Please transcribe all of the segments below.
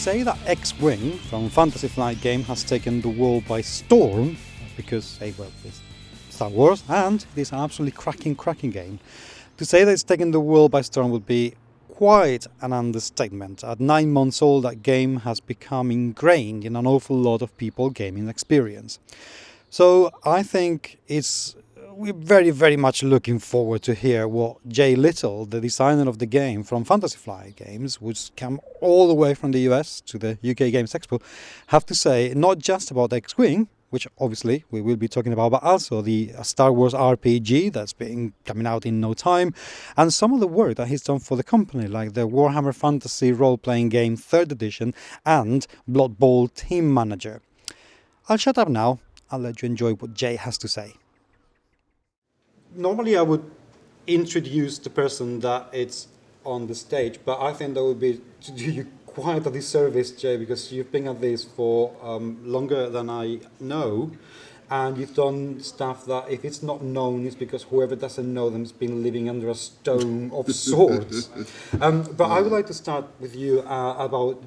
say that X-Wing from Fantasy Flight Game has taken the world by storm, because, hey, well, it's Star Wars, and it is an absolutely cracking game. To say that it's taken the world by storm would be quite an understatement. At 9 months old, that game has become ingrained in an awful lot of people's gaming experience. So I think we're very much looking forward to hear what Jay Little, the designer of the game from Fantasy Flight Games, which come all the way from the US to the UK Games Expo, have to say, not just about X-Wing, which obviously we will be talking about, but also the Star Wars RPG that's been coming out in no time, and some of the work that he's done for the company, like the Warhammer Fantasy Roleplaying Game 3rd edition and Blood Bowl Team Manager. I'll shut up now. I'll let you enjoy what Jay has to say. Normally I would introduce the person that is on the stage, but I think that would be to do you quite a disservice, Jay, because you've been at this for longer than I know, and you've done stuff that if it's not known, it's because whoever doesn't know them has been living under a stone of sorts. But I would like to start with you about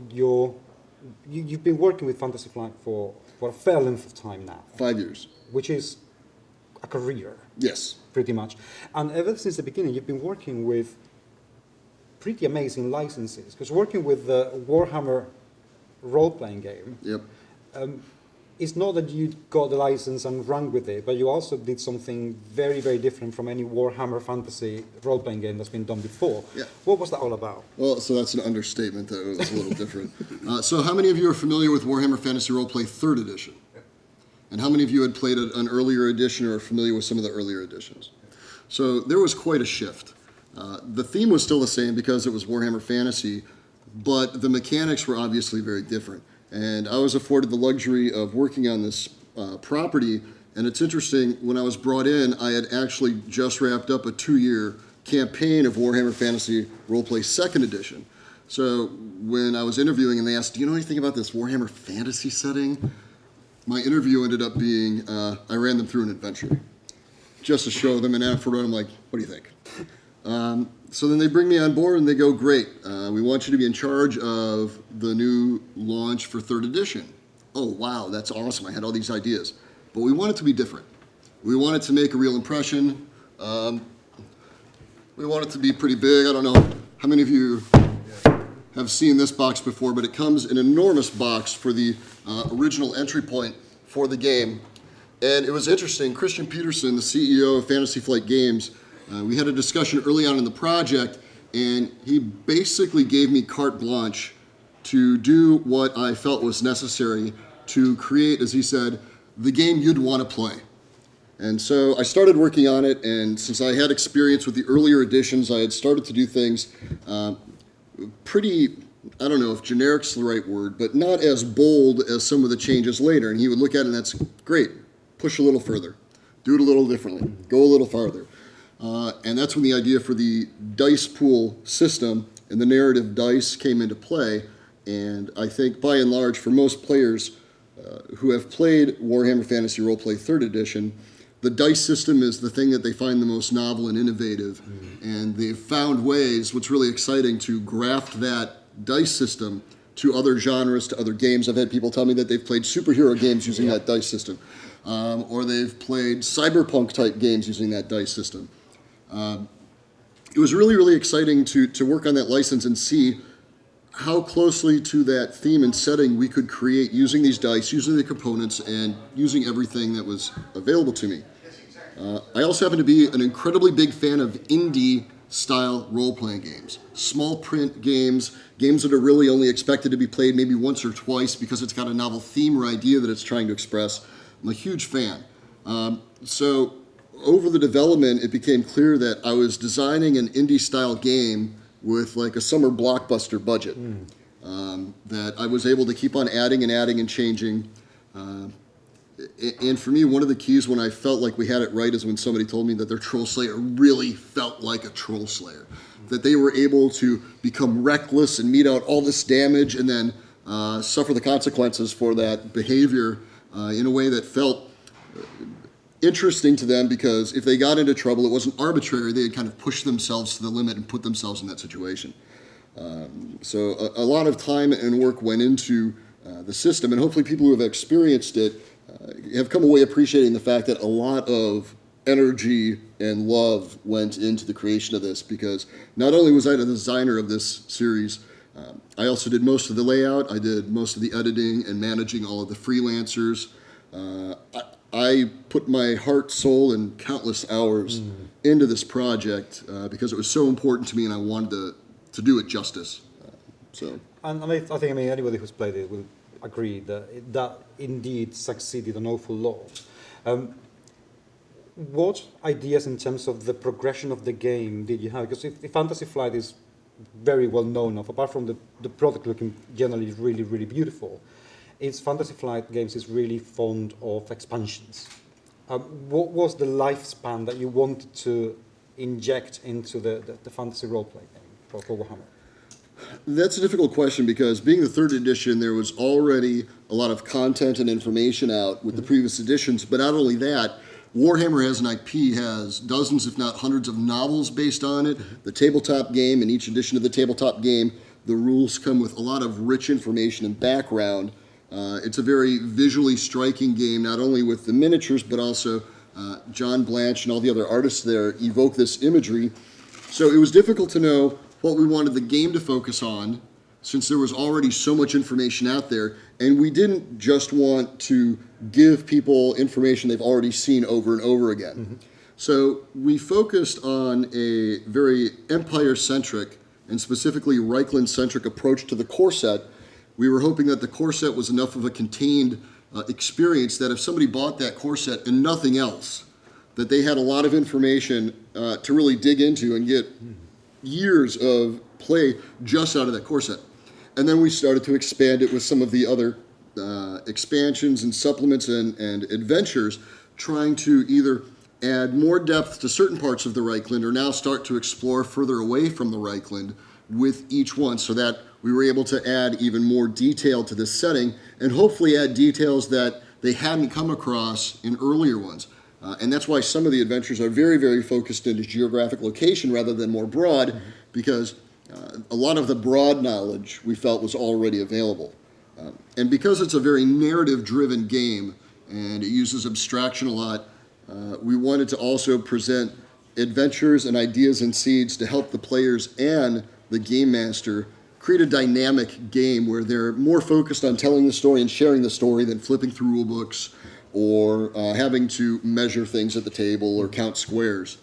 you've been working with Fantasy Flight for a fair length of time now. 5 years. Which is a career. Yes. Pretty much. And ever since the beginning, you've been working with pretty amazing licenses. Because working with the Warhammer role-playing game, yep. It's not that you got the license and ran with it, but you also did something very different from any Warhammer Fantasy role-playing game that's been done before. Yeah. What was that all about? Well, so that's an understatement that it was a little different. So how many of you are familiar with Warhammer Fantasy Roleplay 3rd edition? And how many of you had played an earlier edition or are familiar with some of the earlier editions? So there was quite a shift. The theme was still the same because it was Warhammer Fantasy, but the mechanics were obviously very different. And I was afforded the luxury of working on this property, and it's interesting, when I was brought in, I had actually just wrapped up a 2-year campaign of Warhammer Fantasy Roleplay 2nd edition. So when I was interviewing and they asked, do you know anything about this Warhammer Fantasy setting? My interview ended up being, I ran them through an adventure just to show them, and afterward I'm like, what do you think? So then they bring me on board and they go, great, we want you to be in charge of the new launch for 3rd edition. Oh, wow, that's awesome. I had all these ideas. But we want it to be different. We want it to make a real impression. We want it to be pretty big. I don't know how many of you have seen this box before, but it comes in an enormous box for the original entry point for the game. And it was interesting, Christian Peterson, the CEO of Fantasy Flight Games, we had a discussion early on in the project, and he basically gave me carte blanche to do what I felt was necessary to create, as he said, the game you'd want to play. And so I started working on it, and since I had experience with the earlier editions, I had started to do things pretty, I don't know if generic's the right word, but not as bold as some of the changes later. And he would look at it and that's great, push a little further, do it a little differently, go a little farther. And that's when the idea for the dice pool system and the narrative dice came into play. And I think by and large, for most players who have played Warhammer Fantasy Roleplay 3rd edition, the dice system is the thing that they find the most novel and innovative. And they've found ways, what's really exciting, to graft that dice system to other genres, to other games. I've had people tell me that they've played superhero games using that dice system. Or they've played cyberpunk type games using that dice system. It was really exciting to work on that license and see how closely to that theme and setting we could create using these dice, using the components, and using everything that was available to me. I also happen to be an incredibly big fan of indie-style role-playing games. Small print games, games that are really only expected to be played maybe once or twice because it's got a novel theme or idea that it's trying to express. I'm a huge fan. So over the development, it became clear that I was designing an indie-style game with like a summer blockbuster budget that I was able to keep on adding and changing. And for me, one of the keys when I felt like we had it right is when somebody told me that their Troll Slayer really felt like a Troll Slayer. That they were able to become reckless and mete out all this damage and then suffer the consequences for that behavior in a way that felt interesting to them, because if they got into trouble, it wasn't arbitrary. They had kind of pushed themselves to the limit and put themselves in that situation. So a lot of time and work went into the system, and hopefully people who have experienced it have come away appreciating the fact that a lot of energy and love went into the creation of this, because not only was I the designer of this series, I also did most of the layout, I did most of the editing and managing all of the freelancers. I put my heart, soul, and countless hours into this project because it was so important to me, and I wanted to do it justice. And I think anybody who's played it will agree that indeed succeeded an awful lot. What ideas in terms of the progression of the game did you have? Because if Fantasy Flight is very well known of, apart from the product looking generally really, really beautiful, its Fantasy Flight games is really fond of expansions. What was the lifespan that you wanted to inject into the fantasy role-play game for Warhammer? That's a difficult question, because being the third edition, there was already a lot of content and information out with the previous editions, but not only that, Warhammer as an IP has dozens, if not hundreds, of novels based on it. The tabletop game, and each edition of the tabletop game, the rules come with a lot of rich information and background. It's a very visually striking game, not only with the miniatures, but also John Blanche and all the other artists there evoke this imagery. So it was difficult to know what we wanted the game to focus on, since there was already so much information out there, and we didn't just want to give people information they've already seen over and over again. So we focused on a very Empire-centric, and specifically Reichland-centric approach to the core set. We were hoping that the core set was enough of a contained experience that if somebody bought that core set and nothing else, that they had a lot of information to really dig into and get years of play just out of that core set. And then we started to expand it with some of the other expansions and supplements and adventures, trying to either add more depth to certain parts of the Reichland, or now start to explore further away from the Reichland with each one, so that we were able to add even more detail to this setting, and hopefully add details that they hadn't come across in earlier ones. And that's why some of the adventures are very, very focused into geographic location rather than more broad, because a lot of the broad knowledge we felt was already available. And because it's a very narrative-driven game, and it uses abstraction a lot, we wanted to also present adventures and ideas and seeds to help the players and the game master create a dynamic game where they're more focused on telling the story and sharing the story than flipping through rule books or having to measure things at the table or count squares.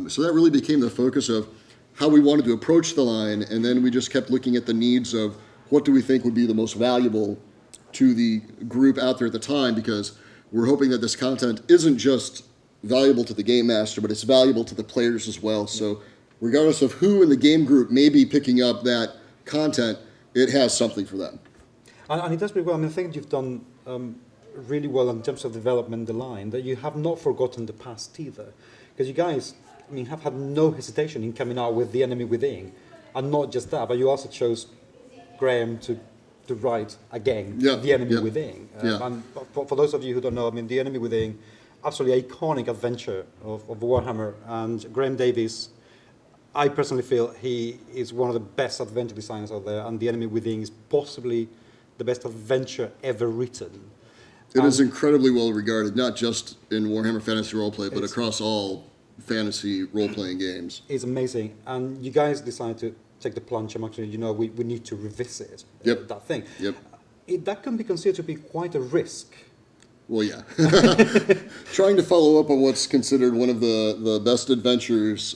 So that really became the focus of how we wanted to approach the line, and then we just kept looking at the needs of what do we think would be the most valuable to the group out there at the time, because we're hoping that this content isn't just valuable to the game master, but it's valuable to the players as well. So regardless of who in the game group may be picking up that content, it has something for them. And it does pretty well. I mean, I think you've done really well in terms of development the line, that you have not forgotten the past either. Because you guys, I mean, have had no hesitation in coming out with The Enemy Within. And not just that, but you also chose Graham to write again, The Enemy Within. And for those of you who don't know, I mean, The Enemy Within, absolutely iconic adventure of Warhammer, and Graham Davies, I personally feel he is one of the best adventure designers out there, and The Enemy Within is possibly the best adventure ever written. It is incredibly well regarded, not just in Warhammer Fantasy Roleplay, but across all fantasy role-playing games. It's amazing, and you guys decided to take the plunge and actually, we need to revisit that thing. That can be considered to be quite a risk. Well, yeah. Trying to follow up on what's considered one of the best adventures,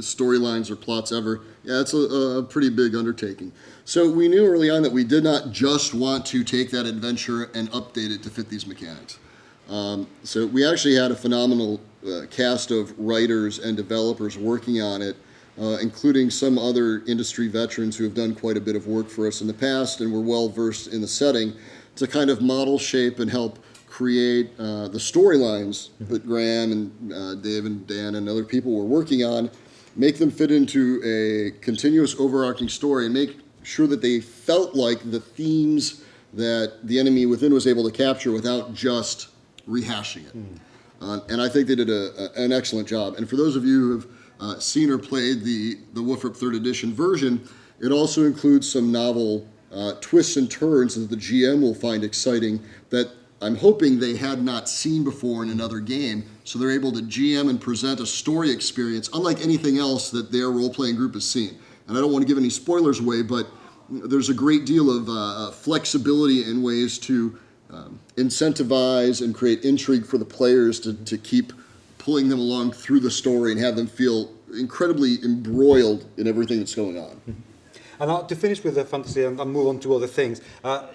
storylines or plots ever, it's a pretty big undertaking. So we knew early on that we did not just want to take that adventure and update it to fit these mechanics. So we actually had a phenomenal cast of writers and developers working on it, including some other industry veterans who have done quite a bit of work for us in the past and were well versed in the setting, to kind of model, shape, and help create the storylines that Graham and Dave and Dan and other people were working on, make them fit into a continuous overarching story, and make sure that they felt like the themes that The Enemy Within was able to capture without just rehashing it. And I think they did an excellent job. And for those of you who have seen or played the WHFRP 3rd edition version, It also includes some novel twists and turns that the GM will find exciting that I'm hoping they had not seen before in another game. So they're able to GM and present a story experience unlike anything else that their role-playing group has seen. And I don't want to give any spoilers away, but there's a great deal of flexibility in ways to incentivize and create intrigue for the players to keep pulling them along through the story and have them feel incredibly embroiled in everything that's going on. And to finish with the fantasy and move on to other things,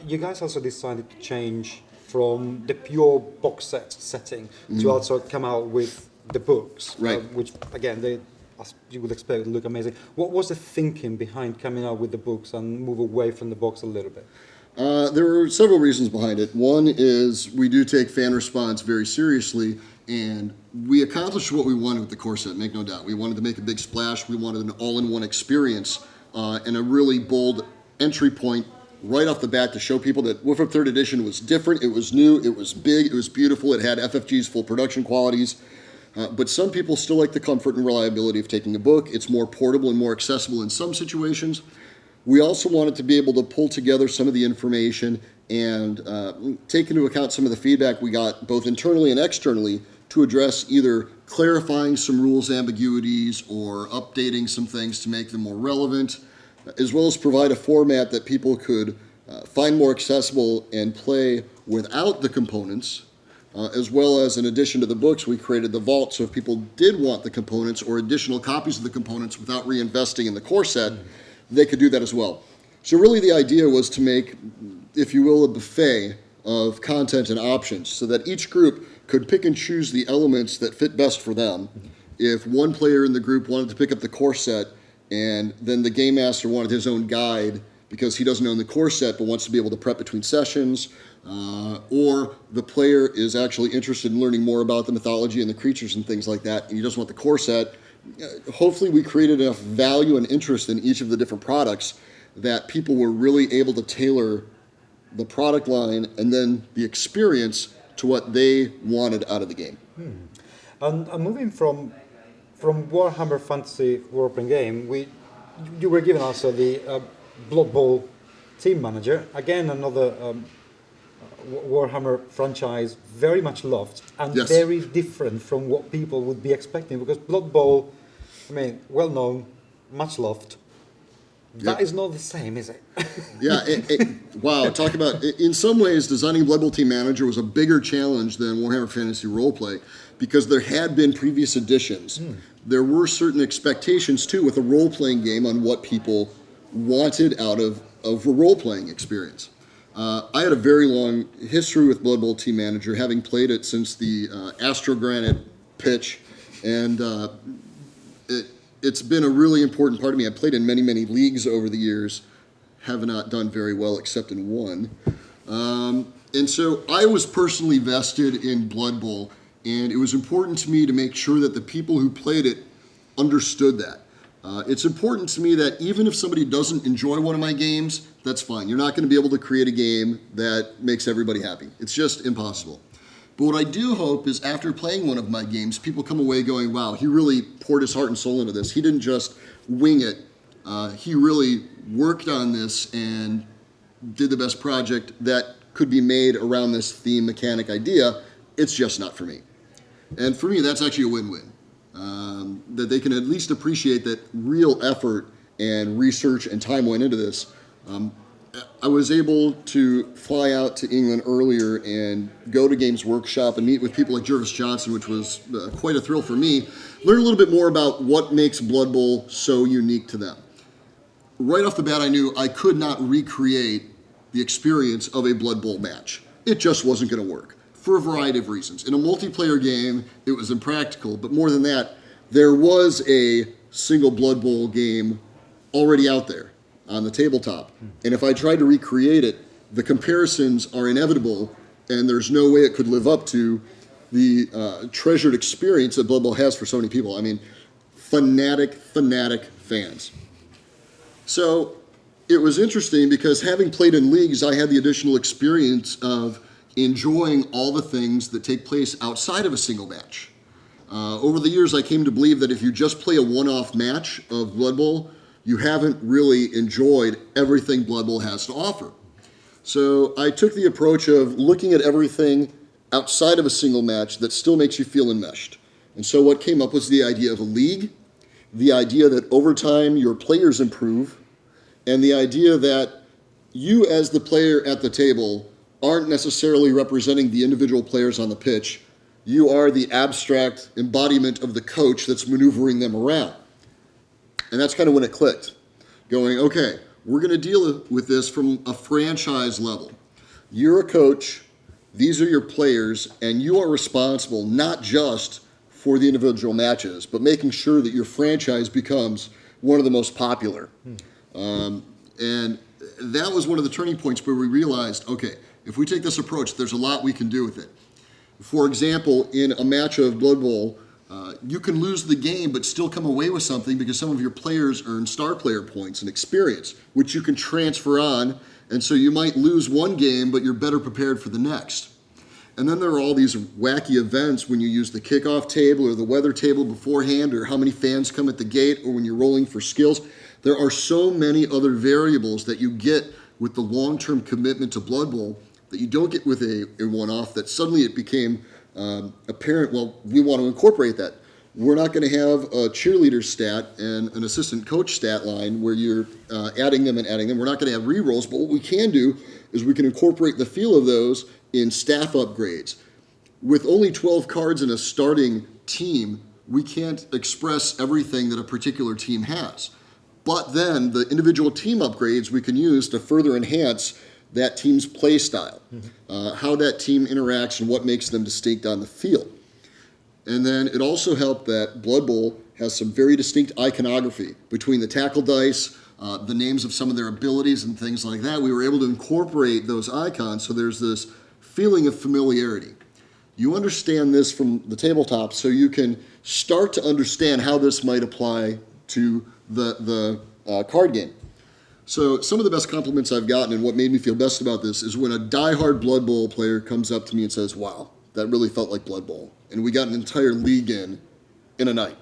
you guys also decided to change from the pure box set setting to also come out with the books, right? Which again, they, as you would expect, look amazing. What was the thinking behind coming out with the books and move away from the box a little bit? There are several reasons behind it. One is we do take fan response very seriously, and we accomplished what we wanted with the core set, make no doubt. We wanted to make a big splash. We wanted an all-in-one experience and a really bold entry point right off the bat to show people that Warhammer 3rd Edition was different, it was new, it was big, it was beautiful, it had FFG's full production qualities. But some people still like the comfort and reliability of taking a book. It's more portable and more accessible in some situations. We also wanted to be able to pull together some of the information and take into account some of the feedback we got both internally and externally to address either clarifying some rules ambiguities or updating some things to make them more relevant, as well as provide a format that people could find more accessible and play without the components, as well as in addition to the books, we created the vault, so if people did want the components or additional copies of the components without reinvesting in the core set, they could do that as well. So really the idea was to make, if you will, a buffet of content and options so that each group could pick and choose the elements that fit best for them. If one player in the group wanted to pick up the core set and then the game master wanted his own guide because he doesn't own the core set but wants to be able to prep between sessions, or the player is actually interested in learning more about the mythology and the creatures and things like that, and he doesn't want the core set, hopefully we created enough value and interest in each of the different products that people were really able to tailor the product line and then the experience to what they wanted out of the game. And moving from Warhammer Fantasy Roleplaying Game, you were given also the Blood Bowl team manager. Again, another Warhammer franchise very much loved and yes. very different from what people would be expecting, because Blood Bowl, I mean, well known, much loved. That is not the same, is it? Yeah, wow, talk about, in some ways, designing Blood Bowl Team Manager was a bigger challenge than Warhammer Fantasy Roleplay because there had been previous editions. There were certain expectations, too, with a role-playing game on what people wanted out of a role-playing experience. I had a very long history with Blood Bowl Team Manager, having played it since the Astro Granite pitch, and it's been a really important part of me. I've played in many, many leagues over the years, have not done very well except in one. And so I was personally vested in Blood Bowl, and it was important to me to make sure that the people who played it understood that. It's important to me that even if somebody doesn't enjoy one of my games, that's fine. You're not going to be able to create a game that makes everybody happy. It's just impossible. But what I do hope is after playing one of my games, people come away going, wow, he really poured his heart and soul into this. He didn't just wing it. He really worked on this and did the best project that could be made around this theme mechanic idea. It's just not for me. And for me, that's actually a win-win. That they can at least appreciate that real effort and research and time went into this. I was able to fly out to England earlier and go to Games Workshop and meet with people like Jervis Johnson, which was quite a thrill for me. Learn a little bit more about what makes Blood Bowl so unique to them. Right off the bat, I knew I could not recreate the experience of a Blood Bowl match. It just wasn't going to work for a variety of reasons. In a multiplayer game, it was impractical, but more than that, there was a single Blood Bowl game already out there on the tabletop. And if I tried to recreate it, the comparisons are inevitable, and there's no way it could live up to the treasured experience that Blood Bowl has for so many people. I mean, fanatic fans. So it was interesting because having played in leagues, I had the additional experience of enjoying all the things that take place outside of a single match. Over the years, I came to believe that if you just play a one-off match of Blood Bowl, you haven't really enjoyed everything Blood Bowl has to offer. So I took the approach of looking at everything outside of a single match that still makes you feel enmeshed. And so what came up was the idea of a league, the idea that over time your players improve, and the idea that you as the player at the table aren't necessarily representing the individual players on the pitch. You are the abstract embodiment of the coach that's maneuvering them around. And that's kind of when it clicked. Going, okay, we're going to deal with this from a franchise level. You're a coach, these are your players, and you are responsible not just for the individual matches, but making sure that your franchise becomes one of the most popular. And that was one of the turning points where we realized, okay, if we take this approach, there's a lot we can do with it. For example, in a match of Blood Bowl, you can lose the game but still come away with something because some of your players earn star player points and experience, which you can transfer on, and so you might lose one game, but you're better prepared for the next. And then there are all these wacky events when you use the kickoff table or the weather table beforehand, or how many fans come at the gate, or when you're rolling for skills. There are so many other variables that you get with the long-term commitment to Blood Bowl that you don't get with a one-off, that suddenly it became apparent, well, we want to incorporate that. We're not going to have a cheerleader stat and an assistant coach stat line where you're adding them and adding them. We're not going to have re-rolls, but what we can do is we can incorporate the feel of those in staff upgrades. With only 12 cards in a starting team, we can't express everything that a particular team has. But then the individual team upgrades we can use to further enhance that team's play style, how that team interacts and what makes them distinct on the field. And then it also helped that Blood Bowl has some very distinct iconography between the tackle dice, the names of some of their abilities and things like that. We were able to incorporate those icons so there's this feeling of familiarity. You understand this from the tabletop, so you can start to understand how this might apply to the card game. So some of the best compliments I've gotten and what made me feel best about this is when a diehard Blood Bowl player comes up to me and says, wow, that really felt like Blood Bowl. And we got an entire league in a night.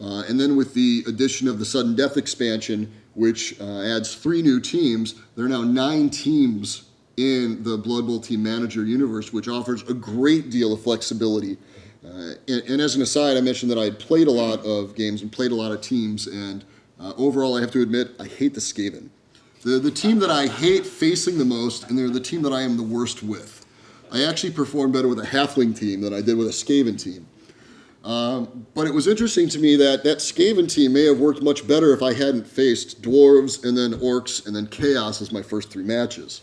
And then with the addition of the Sudden Death expansion, which adds 3 new teams, there are now 9 teams in the Blood Bowl Team Manager universe, which offers a great deal of flexibility. And as an aside, I mentioned that I had played a lot of games and played a lot of teams, and overall I have to admit, I hate the Skaven. They're the team that I hate facing the most, and they're the team that I am the worst with. I actually performed better with a Halfling team than I did with a Skaven team. But it was interesting to me that that Skaven team may have worked much better if I hadn't faced Dwarves and then Orcs and then Chaos as my first 3 matches.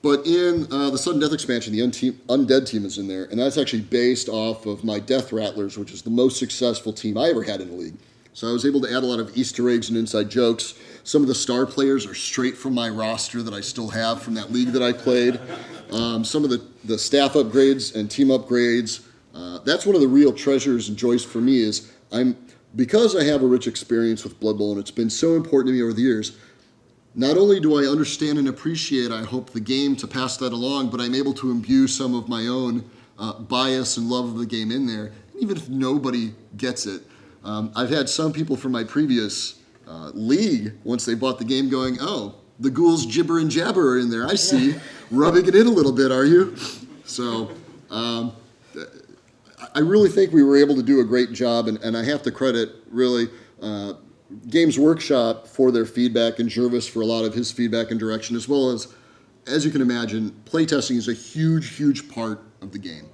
But in the Sudden Death expansion, the Undead team is in there, and that's actually based off of my Death Rattlers, which is the most successful team I ever had in a league. So I was able to add a lot of Easter eggs and inside jokes. Some of the star players are straight from my roster that I still have from that league that I played. Some of the staff upgrades and team upgrades. That's one of the real treasures and joys for me is because I have a rich experience with Blood Bowl and it's been so important to me over the years, not only do I understand and appreciate, I hope, the game to pass that along, but I'm able to imbue some of my own bias and love of the game in there, even if nobody gets it. I've had some people from my previous league, once they bought the game, going, oh, the ghouls Jibber and Jabber are in there, I see. Rubbing it in a little bit, are you? So I really think we were able to do a great job, and I have to credit, really, Games Workshop for their feedback and Jervis for a lot of his feedback and direction, as well as you can imagine, playtesting is a huge, huge part of the game.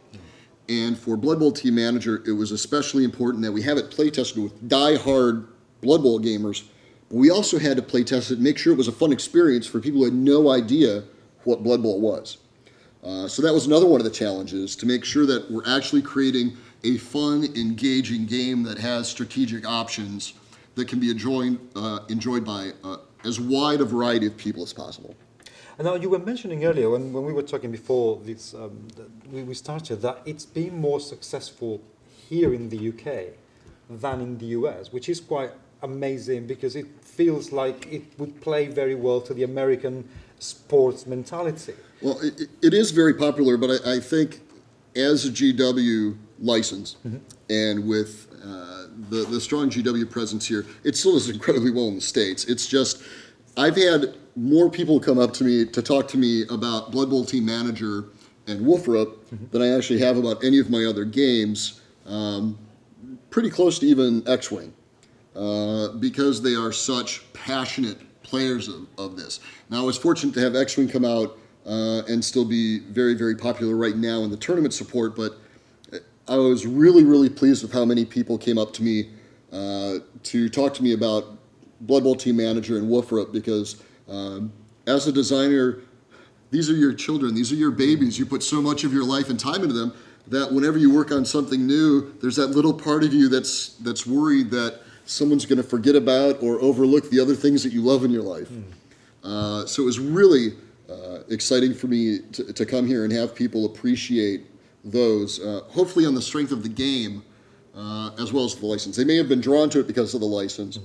And for Blood Bowl Team Manager, it was especially important that we have it playtested with die-hard Blood Bowl gamers, but we also had to playtest it and make sure it was a fun experience for people who had no idea what Blood Bowl was. So that was another one of the challenges, to make sure that we're actually creating a fun, engaging game that has strategic options that can be enjoyed by as wide a variety of people as possible. And now you were mentioning earlier, when we were talking before this, we started, that it's been more successful here in the UK than in the US, which is quite amazing because it feels like it would play very well to the American sports mentality. Well, it is very popular, but I think as a GW, license and with the strong GW presence here, it still does incredibly well in the States. It's just, I've had more people come up to me to talk to me about Blood Bowl Team Manager and Wolferup than I actually have about any of my other games, pretty close to even X-Wing, because they are such passionate players of this. Now, I was fortunate to have X-Wing come out and still be very, very popular right now in the tournament support, but I was really, really pleased with how many people came up to me to talk to me about Blood Bowl Team Manager and Wolferup, because as a designer, these are your children, these are your babies. You put so much of your life and time into them that whenever you work on something new, there's that little part of you that's worried that someone's going to forget about or overlook the other things that you love in your life. So it was really exciting for me to come here and have people appreciate those, hopefully on the strength of the game, as well as the license. They may have been drawn to it because of the license,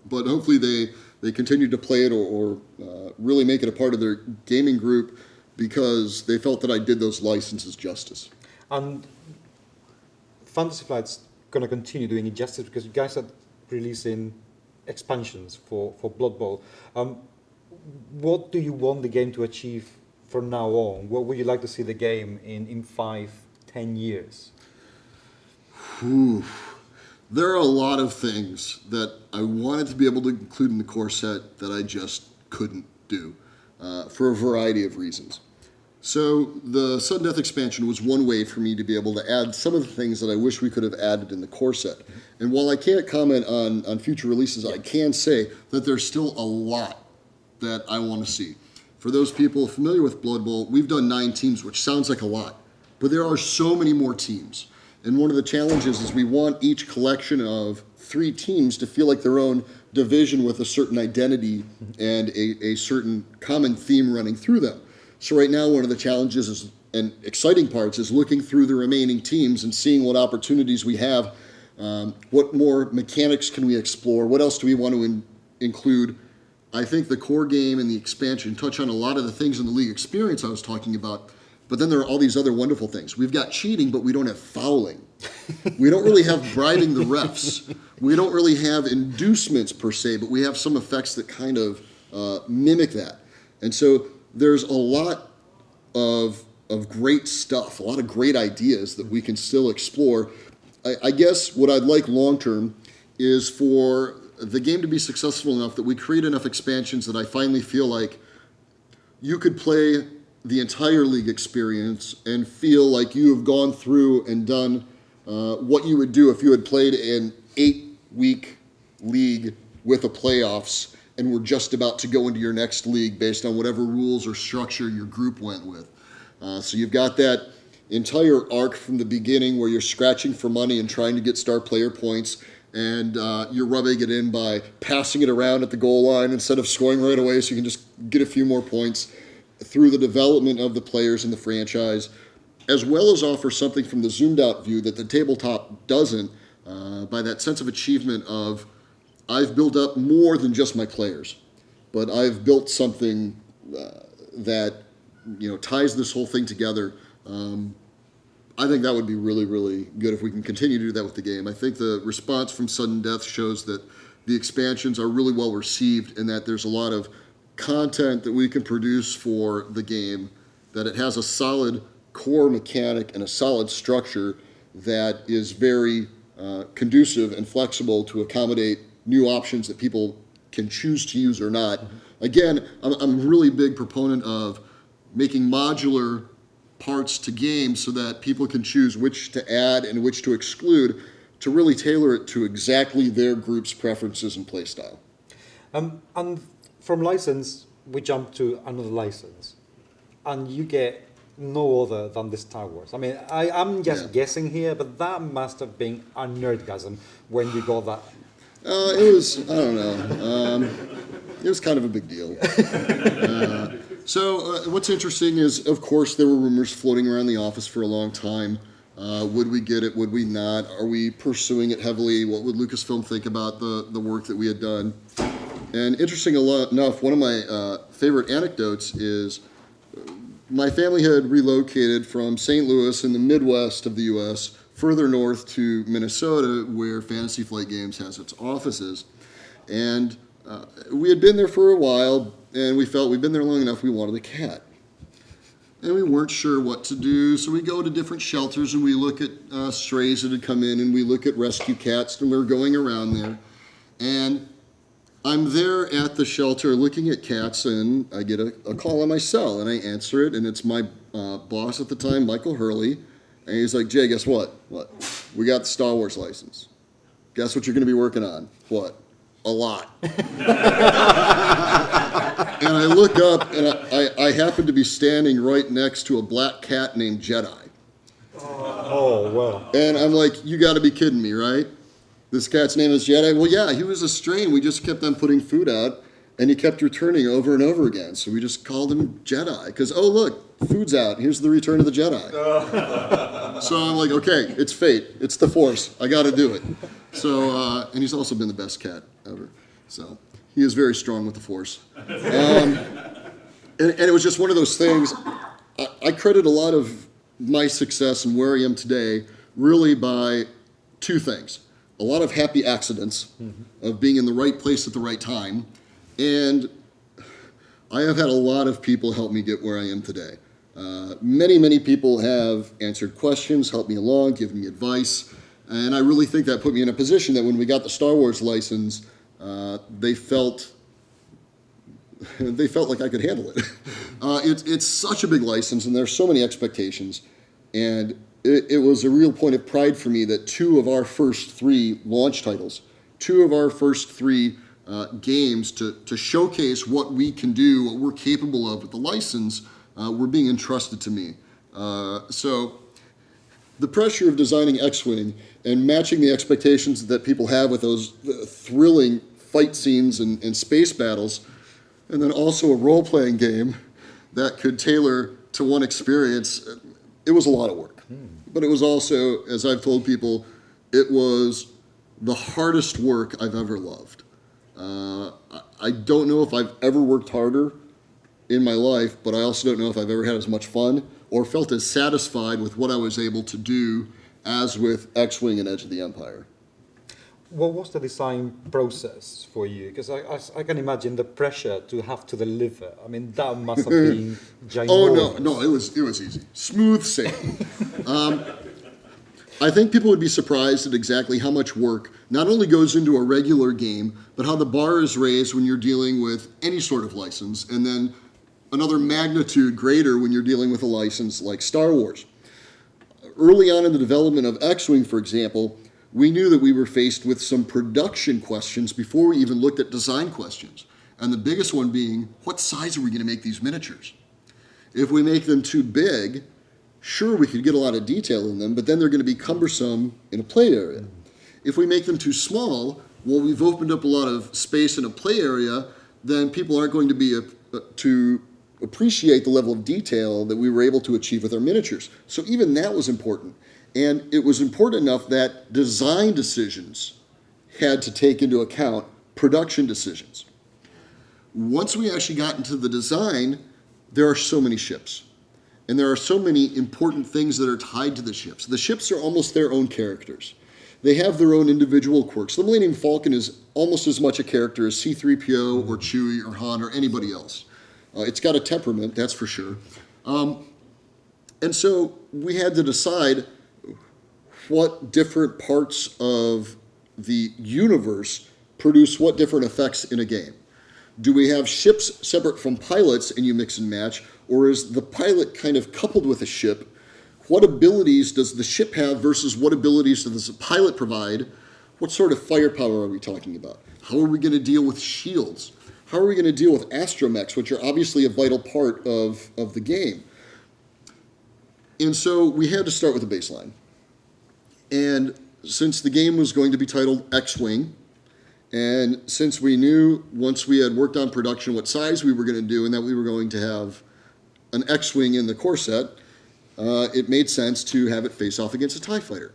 but hopefully they continue to play it or really make it a part of their gaming group because they felt that I did those licenses justice. And Fantasy Flight's going to continue doing it justice because you guys are releasing expansions for Blood Bowl. What do you want the game to achieve from now on? What would you like to see the game in 5-10 years? There are a lot of things that I wanted to be able to include in the core set that I just couldn't do for a variety of reasons. So the Sudden Death expansion was one way for me to be able to add some of the things that I wish we could have added in the core set. And while I can't comment on future releases, I can say that there's still a lot that I want to see. For those people familiar with Blood Bowl, we've done 9 teams, which sounds like a lot, but there are so many more teams. And one of the challenges is we want each collection of 3 teams to feel like their own division with a certain identity and a certain common theme running through them. So right now, one of the challenges is, and exciting parts is looking through the remaining teams and seeing what opportunities we have, what more mechanics can we explore, what else do we want to include. I think the core game and the expansion touch on a lot of the things in the league experience I was talking about, but then there are all these other wonderful things. We've got cheating, but we don't have fouling. We don't really have bribing the refs. We don't really have inducements per se, but we have some effects that kind of mimic that. And so there's a lot of great stuff, a lot of great ideas that we can still explore. I guess what I'd like long term is for the game to be successful enough that we create enough expansions that I finally feel like you could play the entire league experience and feel like you have gone through and done what you would do if you had played an 8-week league with a playoffs and were just about to go into your next league based on whatever rules or structure your group went with. So you've got that entire arc from the beginning where you're scratching for money and trying to get star player points, and you're rubbing it in by passing it around at the goal line instead of scoring right away so you can just get a few more points, through the development of the players in the franchise, as well as offer something from the zoomed out view that the tabletop doesn't, by that sense of achievement of, I've built up more than just my players, but I've built something that ties this whole thing together. I think that would be really, really good if we can continue to do that with the game. I think the response from Sudden Death shows that the expansions are really well received and that there's a lot of content that we can produce for the game, that it has a solid core mechanic and a solid structure that is very conducive and flexible to accommodate new options that people can choose to use or not. Again, I'm a really big proponent of making modular parts to games so that people can choose which to add and which to exclude to really tailor it to exactly their group's preferences and play style. And from license, we jump to another license, and you get no other than the Star Wars. I mean, I'm just guessing here, but that must have been a nerdgasm when you got that. It was, I don't know, it was kind of a big deal. So what's interesting is, of course, there were rumors floating around the office for a long time. Would we get it? Would we not? Are we pursuing it heavily? What would Lucasfilm think about the work that we had done? And interesting enough, one of my favorite anecdotes is my family had relocated from St. Louis in the Midwest of the U.S. further north to Minnesota, where Fantasy Flight Games has its offices. And we had been there for a while, and we felt we'd been there long enough, we wanted a cat. And we weren't sure what to do, so we go to different shelters and we look at strays that had come in, and we look at rescue cats, and we're going around there. And I'm there at the shelter looking at cats, and I get a call on my cell, and I answer it, and it's my boss at the time, Michael Hurley, and he's like, Jay, guess what? What? We got the Star Wars license. Guess what you're going to be working on? What? A lot. And I look up, and I happen to be standing right next to a black cat named Jedi. Oh, wow. And I'm like, you got to be kidding me, right? This cat's name is Jedi? Well, yeah, he was a stray, and we just kept on putting food out, and he kept returning over and over again. So we just called him Jedi, because, oh, look, food's out. Here's the return of the Jedi. So I'm like, okay, it's fate. It's the Force. I got to do it. So, and he's also been the best cat ever. So he is very strong with the Force. And it was just one of those things. I credit a lot of my success and where I am today really by two things. A lot of happy accidents of being in the right place at the right time. And I have had a lot of people help me get where I am today. Many, many people have answered questions, helped me along, given me advice. And I really think that put me in a position that when we got the Star Wars license, they felt like I could handle it. It's such a big license, and there's so many expectations. And it was a real point of pride for me that two of our first three launch titles, two of our first three games to showcase what we can do, what we're capable of with the license, were being entrusted to me. So the pressure of designing X-Wing and matching the expectations that people have with those thrilling fight scenes and space battles, and then also a role-playing game that could tailor to one experience, it was a lot of work. But it was also, as I've told people, it was the hardest work I've ever loved. I don't know if I've ever worked harder in my life, but I also don't know if I've ever had as much fun or felt as satisfied with what I was able to do as with X-Wing and Edge of the Empire. What was the design process for you? Because I can imagine the pressure to have to deliver. I mean, that must have been ginormous. Oh, no, it was easy. Smooth sailing. I think people would be surprised at exactly how much work not only goes into a regular game, but how the bar is raised when you're dealing with any sort of license, and then another magnitude greater when you're dealing with a license like Star Wars. Early on in the development of X-Wing, for example, we knew that we were faced with some production questions before we even looked at design questions. And the biggest one being, what size are we going to make these miniatures? If we make them too big, sure, we could get a lot of detail in them, but then they're going to be cumbersome in a play area. If we make them too small, well, we've opened up a lot of space in a play area, then people aren't going to be to appreciate the level of detail that we were able to achieve with our miniatures. So even that was important. And it was important enough that design decisions had to take into account production decisions. Once we actually got into the design, there are so many ships. And there are so many important things that are tied to the ships. The ships are almost their own characters. They have their own individual quirks. The Millennium Falcon is almost as much a character as C-3PO or Chewie or Han or anybody else. It's got a temperament, that's for sure. And so we had to decide what different parts of the universe produce what different effects in a game. Do we have ships separate from pilots and you mix and match, or is the pilot kind of coupled with a ship? What abilities does the ship have versus what abilities does the pilot provide? What sort of firepower are we talking about? How are we going to deal with shields? How are we going to deal with astromechs, which are obviously a vital part of the game? And so we had to start with a baseline. And since the game was going to be titled X-Wing, and since we knew once we had worked on production what size we were going to do and that we were going to have an X-Wing in the core set, it made sense to have it face off against a TIE fighter.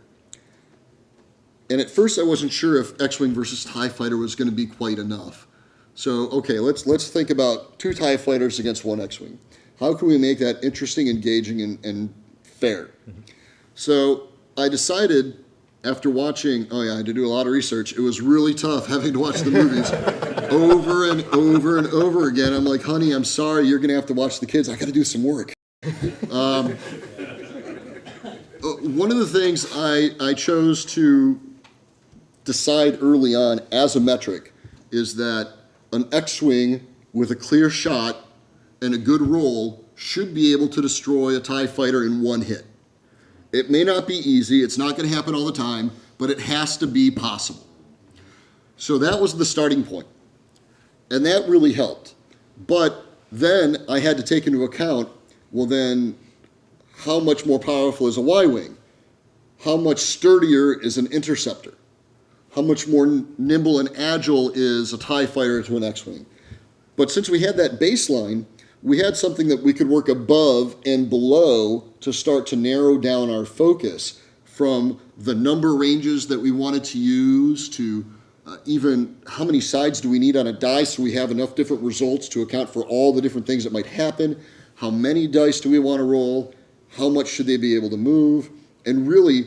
And at first I wasn't sure if X-Wing versus TIE fighter was going to be quite enough. So, okay, let's think about two TIE fighters against one X-Wing. How can we make that interesting, engaging, and fair? So I decided, after watching, I had to do a lot of research. It was really tough having to watch the movies over and over and over again. I'm like, honey, I'm sorry, you're going to have to watch the kids. I got to do some work. One of the things I chose to decide early on as a metric is that an X-Wing with a clear shot and a good roll should be able to destroy a TIE fighter in one hit. It may not be easy, it's not going to happen all the time, but it has to be possible. So that was the starting point. And that really helped. But then I had to take into account, well then, how much more powerful is a Y-Wing? How much sturdier is an Interceptor? How much more nimble and agile is a TIE fighter to an X-Wing? But since we had that baseline, we had something that we could work above and below to start to narrow down our focus from the number ranges that we wanted to use to even how many sides do we need on a die so we have enough different results to account for all the different things that might happen, how many dice do we want to roll, how much should they be able to move, and really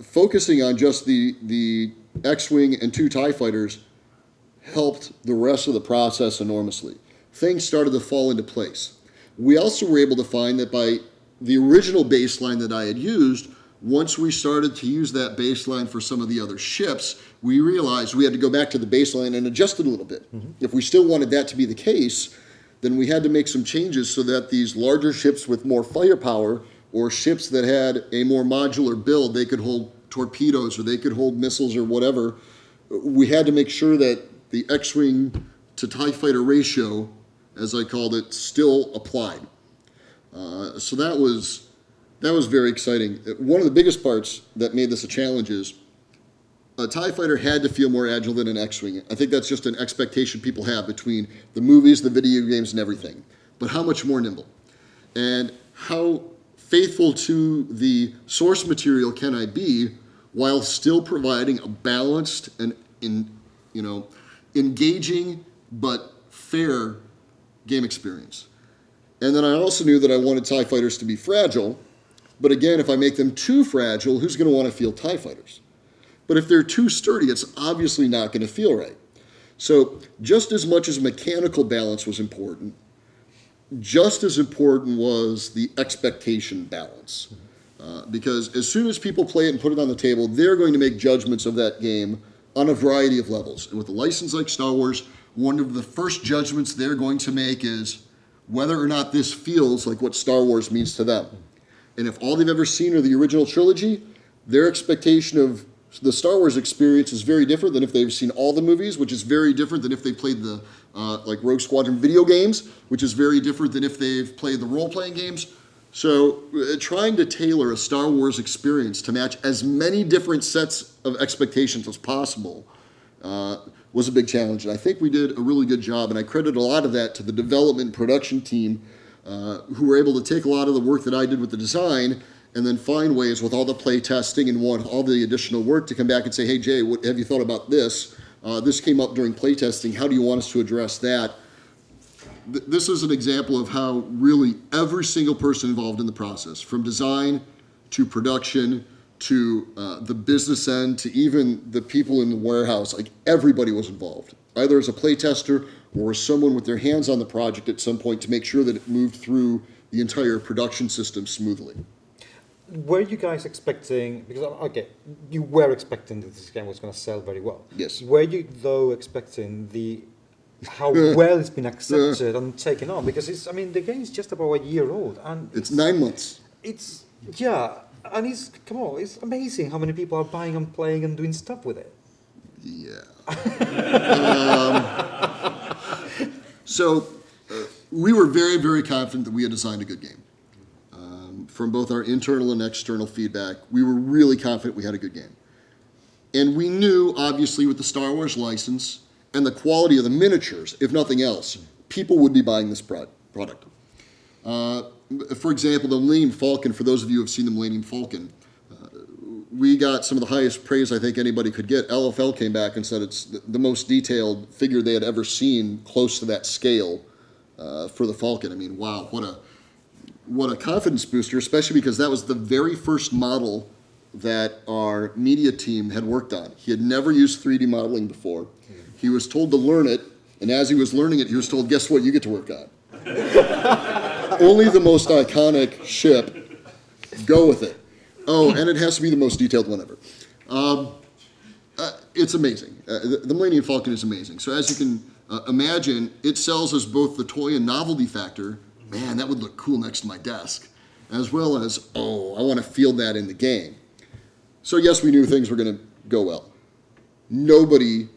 focusing on just the X-Wing and 2 TIE fighters helped the rest of the process enormously. Things started to fall into place. We also were able to find that by the original baseline that I had used, once we started to use that baseline for some of the other ships, we realized we had to go back to the baseline and adjust it a little bit. If we still wanted that to be the case, then we had to make some changes so that these larger ships with more firepower or ships that had a more modular build, they could hold torpedoes or they could hold missiles or whatever, we had to make sure that the X-Wing to TIE fighter ratio, as I called it, still applied. So that was very exciting. One of the biggest parts that made this a challenge is a TIE fighter had to feel more agile than an X-Wing. I think that's just an expectation people have between the movies, the video games, and everything. But how much more nimble? And how faithful to the source material can I be while still providing a balanced and engaging but fair game experience? And then I also knew that I wanted TIE fighters to be fragile, but again, if I make them too fragile, who's going to want to field TIE fighters? But if they're too sturdy, it's obviously not going to feel right. So just as much as mechanical balance was important, just as important was the expectation balance. Because as soon as people play it and put it on the table, they're going to make judgments of that game on a variety of levels. And with a license like Star Wars, one of the first judgments they're going to make is whether or not this feels like what Star Wars means to them. And if all they've ever seen are the original trilogy, their expectation of the Star Wars experience is very different than if they've seen all the movies, which is very different than if they played the like Rogue Squadron video games, which is very different than if they've played the role-playing games. So trying to tailor a Star Wars experience to match as many different sets of expectations as possible was a big challenge. And I think we did a really good job, and I credit a lot of that to the development and production team who were able to take a lot of the work that I did with the design and then find ways with all the play testing and all the additional work to come back and say, hey, Jay, what have you thought about this? This came up during play testing. How do you want us to address that? This is an example of how really every single person involved in the process, from design to production to the business end to even the people in the warehouse, like everybody was involved, either as a play tester or as someone with their hands on the project at some point to make sure that it moved through the entire production system smoothly. Were you guys expecting, because okay, you were expecting that this game was going to sell very well. Yes. Were you though expecting how well it's been accepted and taken on? Because it's, I mean, the game is just about a year old, and it's 9 months. It's and it's amazing how many people are buying and playing and doing stuff with it. Yeah. So we were very, very confident that we had designed a good game. From both our internal and external feedback, we were really confident we had a good game. And we knew, obviously, with the Star Wars license and the quality of the miniatures, if nothing else, people would be buying this product. For example, the Millennium Falcon, for those of you who have seen the Millennium Falcon, we got some of the highest praise I think anybody could get. LFL came back and said it's the most detailed figure they had ever seen close to that scale for the Falcon. I mean, wow, what a confidence booster, especially because that was the very first model that our media team had worked on. He had never used 3D modeling before. He was told to learn it, and as he was learning it, he was told, guess what, you get to work on. Only the most iconic ship, go with it. Oh, and it has to be the most detailed one ever. It's amazing. The Millennium Falcon is amazing. So as you can imagine, it sells as both the toy and novelty factor. Man, that would look cool next to my desk. As well as, oh, I want to field that in the game. So yes, we knew things were going to go well. Nobody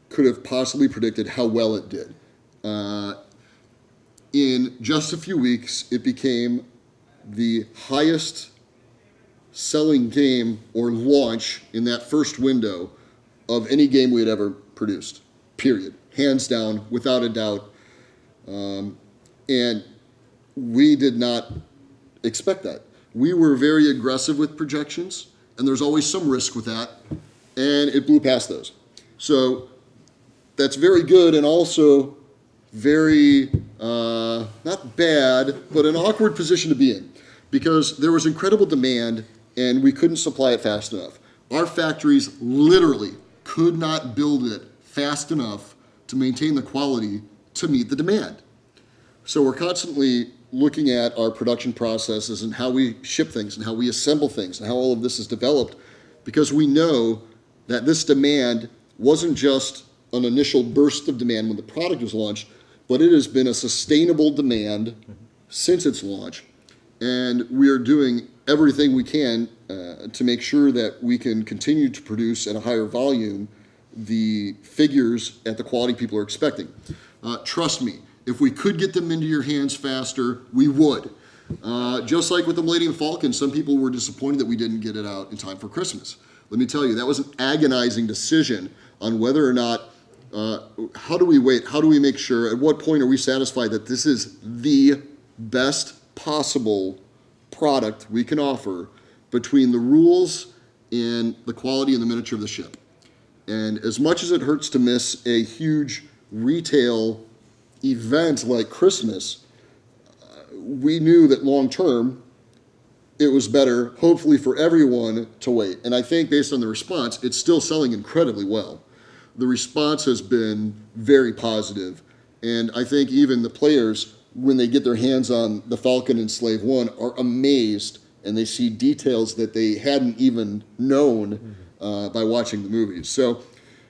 could have possibly predicted how well it did. In just a few weeks, it became the highest selling game or launch in that first window of any game we had ever produced, period. Hands down, without a doubt. And we did not expect that. We were very aggressive with projections, and there's always some risk with that, and it blew past those. So that's very good and also very, not bad, but an awkward position to be in because there was incredible demand and we couldn't supply it fast enough. Our factories literally could not build it fast enough to maintain the quality to meet the demand. So we're constantly looking at our production processes and how we ship things and how we assemble things and how all of this is developed because we know that this demand wasn't just an initial burst of demand when the product was launched, but it has been a sustainable demand since its launch. And we are doing everything we can to make sure that we can continue to produce at a higher volume the figures at the quality people are expecting. Trust me, if we could get them into your hands faster, we would. Just like with the Millennium Falcon, some people were disappointed that we didn't get it out in time for Christmas. Let me tell you, that was an agonizing decision on whether or not, how do we wait? How do we make sure, at what point are we satisfied that this is the best possible product we can offer between the rules and the quality and the miniature of the ship? And as much as it hurts to miss a huge retail event like Christmas, we knew that long term, it was better, hopefully for everyone, to wait. And I think based on the response, it's still selling incredibly well. The response has been very positive. And I think even the players, when they get their hands on the Falcon and Slave One, are amazed and they see details that they hadn't even known by watching the movies. So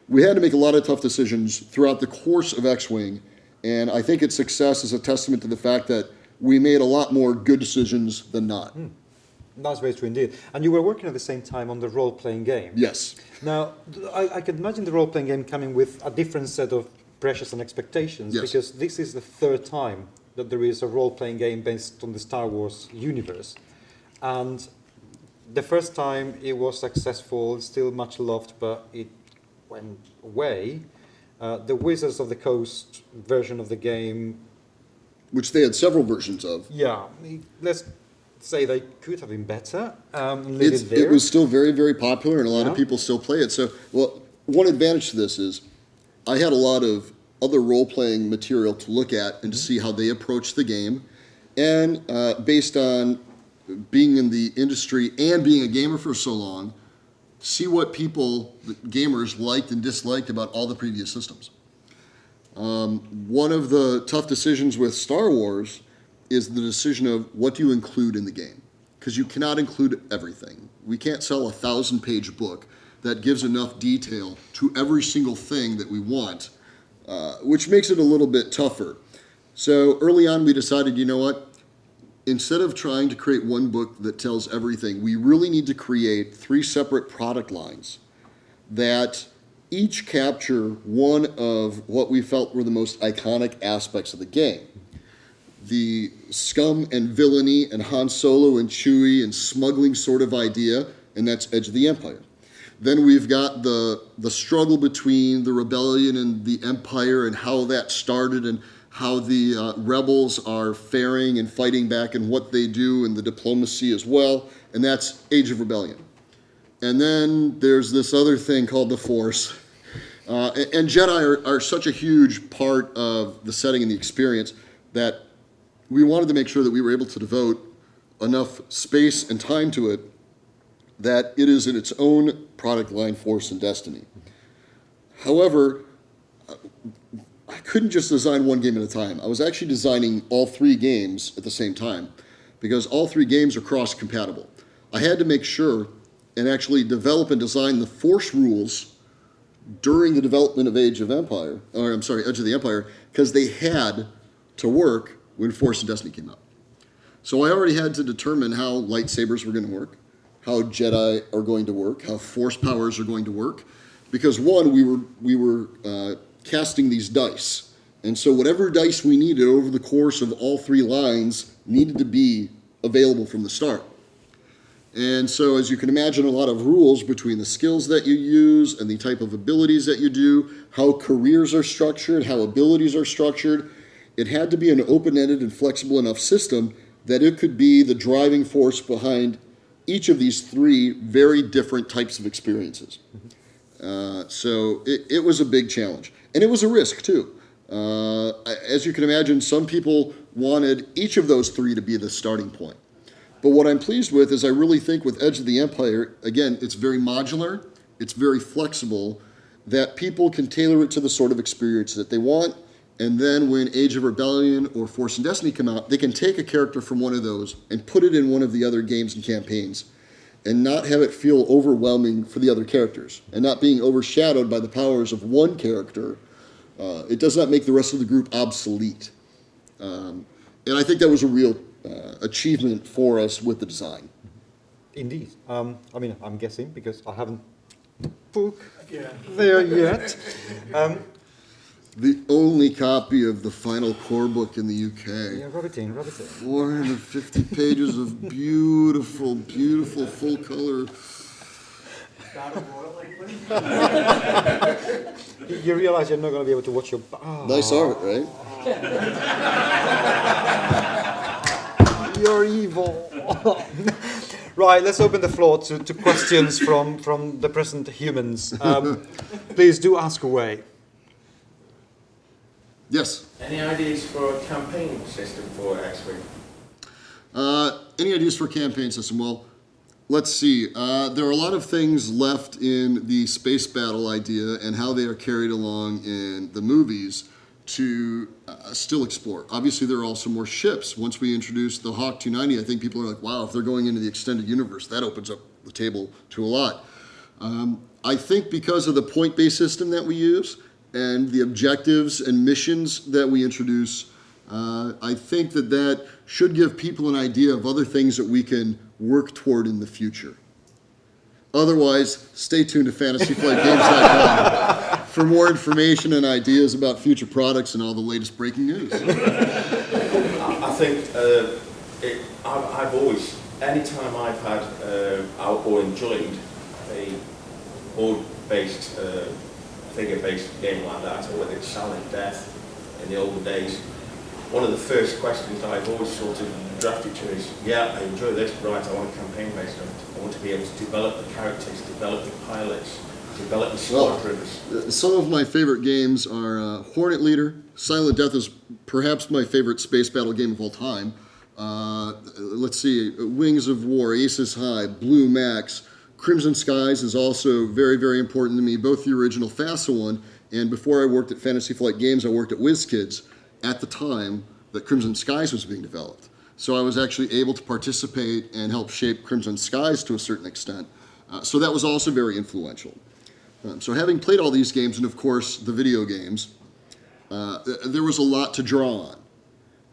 we had to make a lot of tough decisions throughout the course of X-Wing. And I think its success is a testament to the fact that we made a lot more good decisions than not. That's very true indeed. And you were working at the same time on the role-playing game. Yes. Now, I can imagine the role-playing game coming with a different set of pressures and expectations, Yes. because this is the third time that there is a role-playing game based on the Star Wars universe. And the first time it was successful, still much loved, but it went away. The Wizards of the Coast version of the game, Which they had several versions of. yeah, let's say they could have been better. Leave it there. It was still very, very popular, and a lot Yeah. of people still play it. So, well, one advantage to this is I had a lot of other role-playing material to look at and to see how they approach the game. And based on being in the industry and being a gamer for so long, see what people, the gamers, liked and disliked about all the previous systems. One of the tough decisions with Star Wars is the decision of what do you include in the game? Because you cannot include everything. We can't sell a 1,000-page book that gives enough detail to every single thing that we want, which makes it a little bit tougher. So early on we decided, you know what? Instead of trying to create one book that tells everything, we really need to create 3 separate product lines that each capture one of what we felt were the most iconic aspects of the game. The scum and villainy and Han Solo and Chewie and smuggling sort of idea, and that's Edge of the Empire. Then we've got the struggle between the rebellion and the Empire and how that started and how the rebels are faring and fighting back and what they do and the diplomacy as well, and that's Age of Rebellion. And then there's this other thing called the Force. And Jedi are such a huge part of the setting and the experience, that we wanted to make sure that we were able to devote enough space and time to it that it is in its own product line, Force and Destiny. However, I couldn't just design one game at a time. I was actually designing all 3 games at the same time because all 3 games are cross-compatible. I had to make sure and actually develop and design the Force rules during the development of Edge of the Empire, because they had to work when Force and Destiny came out. So I already had to determine how lightsabers were going to work, how Jedi are going to work, how Force powers are going to work, because one, we were casting these dice, and so whatever dice we needed over the course of all 3 lines needed to be available from the start. And so, as you can imagine, a lot of rules between the skills that you use and the type of abilities that you do, how careers are structured, how abilities are structured. It had to be an open-ended and flexible enough system that it could be the driving force behind each of these 3 very different types of experiences. So it was a big challenge. And it was a risk, too. As you can imagine, some people wanted each of those 3 to be the starting point. But what I'm pleased with is I really think with Edge of the Empire, again, it's very modular, it's very flexible, that people can tailor it to the sort of experience that they want. And then when Age of Rebellion or Force and Destiny come out, they can take a character from one of those and put it in one of the other games and campaigns and not have it feel overwhelming for the other characters and not being overshadowed by the powers of one character. It does not make the rest of the group obsolete. And I think that was a real achievement for us with the design. Indeed. I mean, I'm guessing because I haven't book there yet. The only copy of the final core book in the UK. Yeah, rub it in. 450 pages of beautiful, beautiful full color. You realize you're not going to be able to watch your... Nice art, right? You're evil. Right, let's open the floor to questions from the present humans. Please do ask away. Yes. Any ideas for a campaign system for X-Wing? Any ideas for a campaign system? Well, let's see. There are a lot of things left in the space battle idea and how they are carried along in the movies to still explore. Obviously, there are also more ships. Once we introduce the Hawk 290, I think people are like, wow, if they're going into the extended universe, that opens up the table to a lot. I think because of the point-based system that we use and the objectives and missions that we introduce, I think that should give people an idea of other things that we can work toward in the future. Otherwise, stay tuned to fantasyflightgames.com for more information and ideas about future products and all the latest breaking news. I think I've always, anytime I've had or enjoyed a board-based, figure-based game like that, or whether it's Silent Death in the olden days, one of the first questions I've always sort of drafted to is, yeah, I enjoy this, right, I want a campaign based on it. I want to be able to develop the characters, develop the pilots, develop the squadrons. Well, some of my favorite games are Hornet Leader. Silent Death is perhaps my favorite space battle game of all time. Let's see, Wings of War, Aces High, Blue Max. Crimson Skies is also very, very important to me, both the original FASA one, and before I worked at Fantasy Flight Games, I worked at WizKids at the time that Crimson Skies was being developed. So I was actually able to participate and help shape Crimson Skies to a certain extent. So that was also very influential. So having played all these games, and of course the video games, there was a lot to draw on.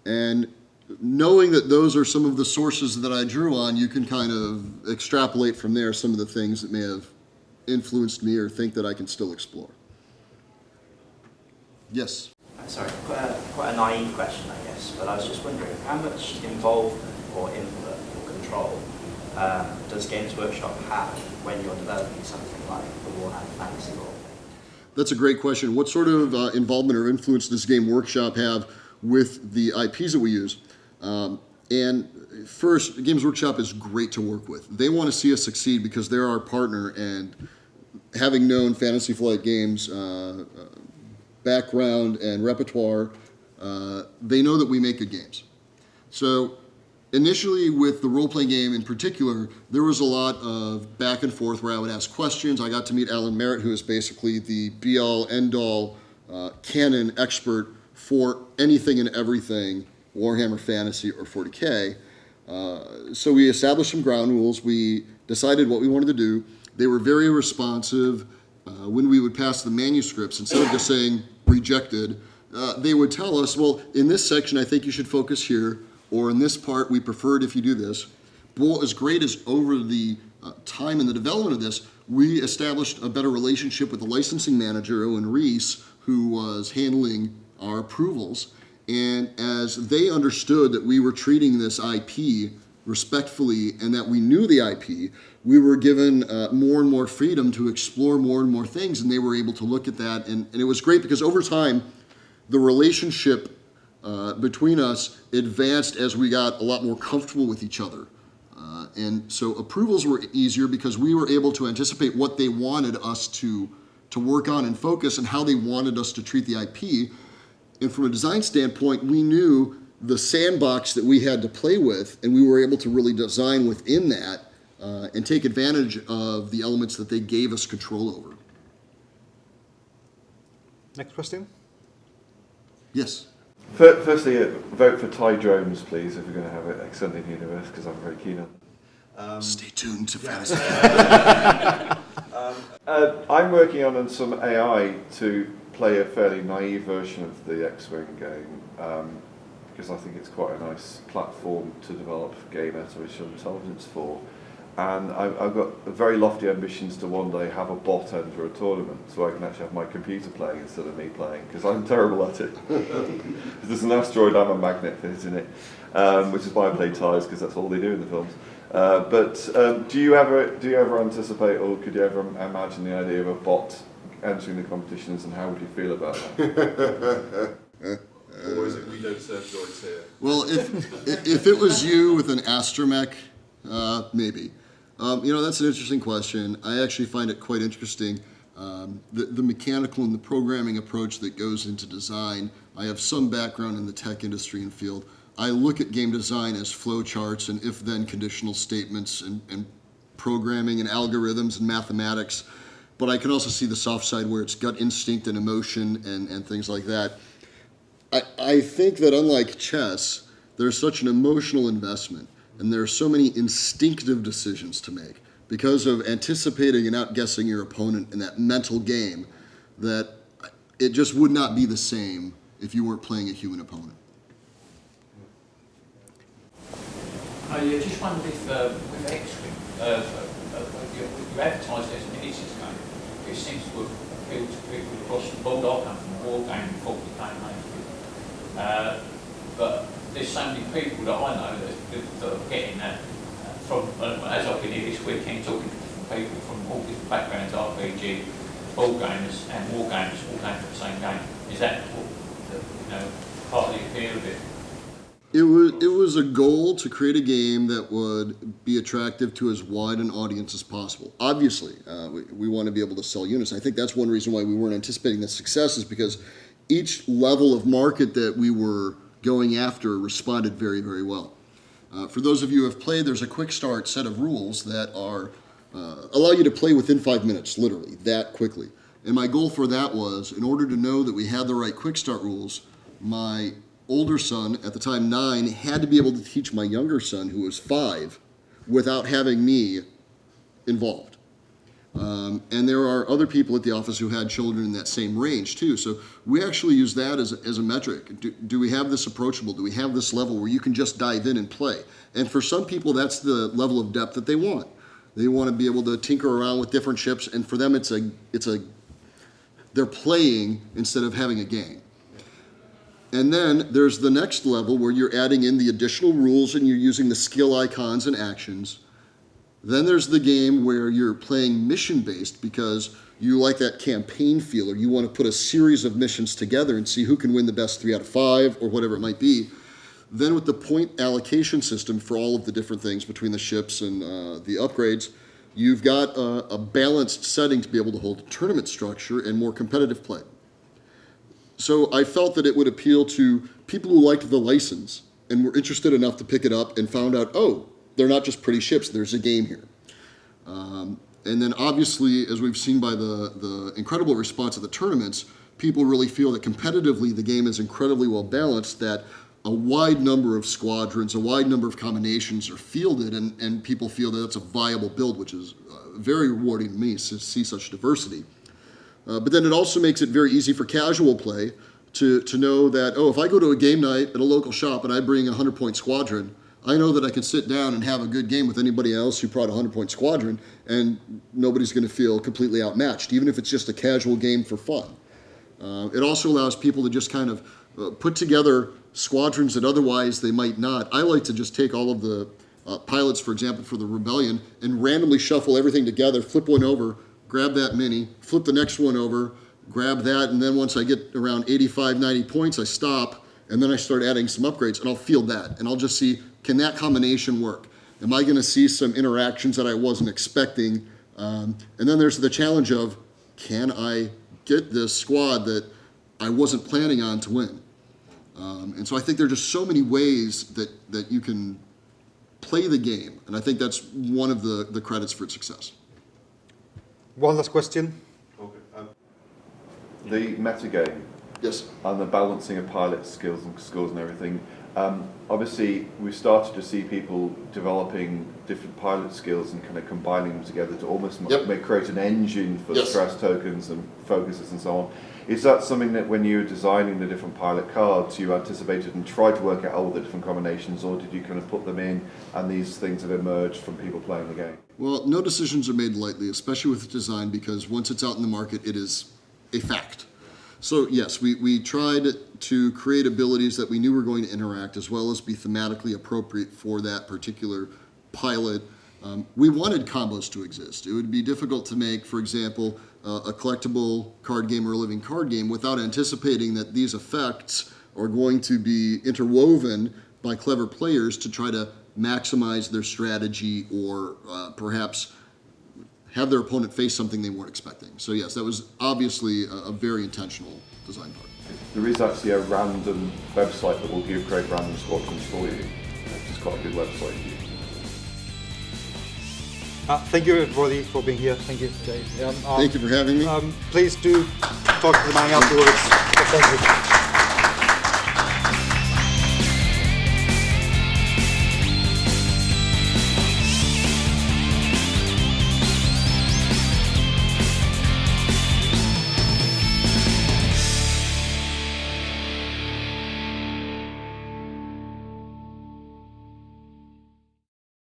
And knowing that those are some of the sources that I drew on, you can kind of extrapolate from there some of the things that may have influenced me or think that I can still explore. Yes? Sorry, quite a naive question, I guess, but I was just wondering, how much involvement or input or control does Games Workshop have when you're developing something like the Warhammer Fantasy Roleplaying? That's a great question. What sort of involvement or influence does Game Workshop have with the IPs that we use? And first, Games Workshop is great to work with. They want to see us succeed because they're our partner, and having known Fantasy Flight Games background and repertoire they know that we make good games. So initially with the role-playing game in particular, there was a lot of back and forth where I would ask questions. I got to meet Alan Merritt, who is basically the be-all, end-all canon expert for anything and everything Warhammer Fantasy or 40K. So we established some ground rules. We decided what we wanted to do. They were very responsive. When we would pass the manuscripts, instead of just saying rejected, they would tell us, well, in this section, I think you should focus here, or in this part, we prefer it if you do this. But what was great is over the time in the development of this, we established a better relationship with the licensing manager, Owen Reese, who was handling our approvals. And as they understood that we were treating this IP respectfully and that we knew the IP, we were given more and more freedom to explore more and more things, and they were able to look at that. And it was great because over time, the relationship between us advanced as we got a lot more comfortable with each other. And so approvals were easier because we were able to anticipate what they wanted us to work on and focus and how they wanted us to treat the IP. And from a design standpoint, we knew the sandbox that we had to play with, and we were able to really design within that and take advantage of the elements that they gave us control over. Next question? Yes. Firstly, vote for Ty Jones, please, if we're going to have an Extended Universe, because I'm very keen on. Stay tuned to Fantasy. I'm working on some AI to play a fairly naive version of the X-Wing game, because I think it's quite a nice platform to develop game artificial intelligence for. And I've got very lofty ambitions to one day have a bot enter a tournament so I can actually have my computer playing instead of me playing, because I'm terrible at it. There's an asteroid, I'm a magnet fit in it, which is why I play ties, because that's all they do in the films. But do you ever anticipate, or could you ever imagine the idea of a bot entering the competitions, and how would you feel about that? Or is it we don't serve droids here? Well, if it was you with an astromech, maybe. That's an interesting question. I actually find it quite interesting. The mechanical and the programming approach that goes into design. I have some background in the tech industry and field. I look at game design as flowcharts and if-then conditional statements and programming and algorithms and mathematics. But I can also see the soft side where it's gut instinct and emotion and things like that. I think that unlike chess, there's such an emotional investment, and there are so many instinctive decisions to make because of anticipating and outguessing your opponent in that mental game, that it just would not be the same if you weren't playing a human opponent. I just wondered if with X-Wing, you advertised it as an easy game. It seems to have appealed to people across the board. I come from a war game before we came over. But there's so many people that I know that are getting that from, as I've been here this weekend, talking to different people from all different backgrounds, RPG, ball gamers and war gamers, all going for the same game. Is that part of the appeal of it? It was a goal to create a game that would be attractive to as wide an audience as possible. Obviously, we want to be able to sell units. I think that's one reason why we weren't anticipating the success, is because each level of market that we were going after responded very, very well. For those of you who have played, there's a quick start set of rules that are allow you to play within 5 minutes, literally, that quickly. And my goal for that was, in order to know that we had the right quick start rules, my older son, at the time 9, had to be able to teach my younger son, who was 5, without having me involved. And there are other people at the office who had children in that same range too. So we actually use that as a metric. Do we have this approachable? Do we have this level where you can just dive in and play? And for some people, that's the level of depth that they want. They want to be able to tinker around with different ships, and for them, they're playing instead of having a game. And then there's the next level where you're adding in the additional rules and you're using the skill icons and actions. Then there's the game where you're playing mission-based because you like that campaign feel, or you want to put a series of missions together and see who can win the best 3 out of 5 or whatever it might be. Then with the point allocation system for all of the different things between the ships and the upgrades, you've got a balanced setting to be able to hold a tournament structure and more competitive play. So I felt that it would appeal to people who liked the license and were interested enough to pick it up and found out, oh, they're not just pretty ships, there's a game here. And then obviously, as we've seen by the incredible response at the tournaments, people really feel that competitively the game is incredibly well balanced, that a wide number of squadrons, a wide number of combinations are fielded, and people feel that it's a viable build, which is very rewarding to me to see such diversity. But then it also makes it very easy for casual play to know that, oh, if I go to a game night at a local shop and I bring a 100-point squadron, I know that I can sit down and have a good game with anybody else who brought a 100-point squadron, and nobody's going to feel completely outmatched, even if it's just a casual game for fun. It also allows people to just kind of put together squadrons that otherwise they might not. I like to just take all of the pilots, for example, for the Rebellion, and randomly shuffle everything together, flip one over, grab that mini, flip the next one over, grab that, and then once I get around 85, 90 points, I stop, and then I start adding some upgrades, and I'll field that, and I'll just see, can that combination work? Am I going to see some interactions that I wasn't expecting? And then there's the challenge of, can I get this squad that I wasn't planning on to win? And so I think there are just so many ways that you can play the game, and I think that's one of the credits for its success. One last question. Okay. The metagame. Yes. And the balancing of pilot skills and scores and everything. Obviously, we've started to see people developing different pilot skills and kind of combining them together to almost create an engine for stress tokens and focuses and so on. Is that something that when you were designing the different pilot cards, you anticipated and tried to work out all the different combinations, or did you kind of put them in and these things have emerged from people playing the game? Well, no decisions are made lightly, especially with design, because once it's out in the market, it is a fact. So yes, we tried to create abilities that we knew were going to interact, as well as be thematically appropriate for that particular pilot. We wanted combos to exist. It would be difficult to make, for example, a collectible card game or a living card game without anticipating that these effects are going to be interwoven by clever players to try to maximize their strategy, or perhaps have their opponent face something they weren't expecting. So yes, that was obviously a very intentional design part. There is actually a random website that will create random squadrons for you, which is quite a good website. Thank you everybody for being here. Thank you, Dave. Thank you for having me. Please do talk to the man afterwards. Thank you.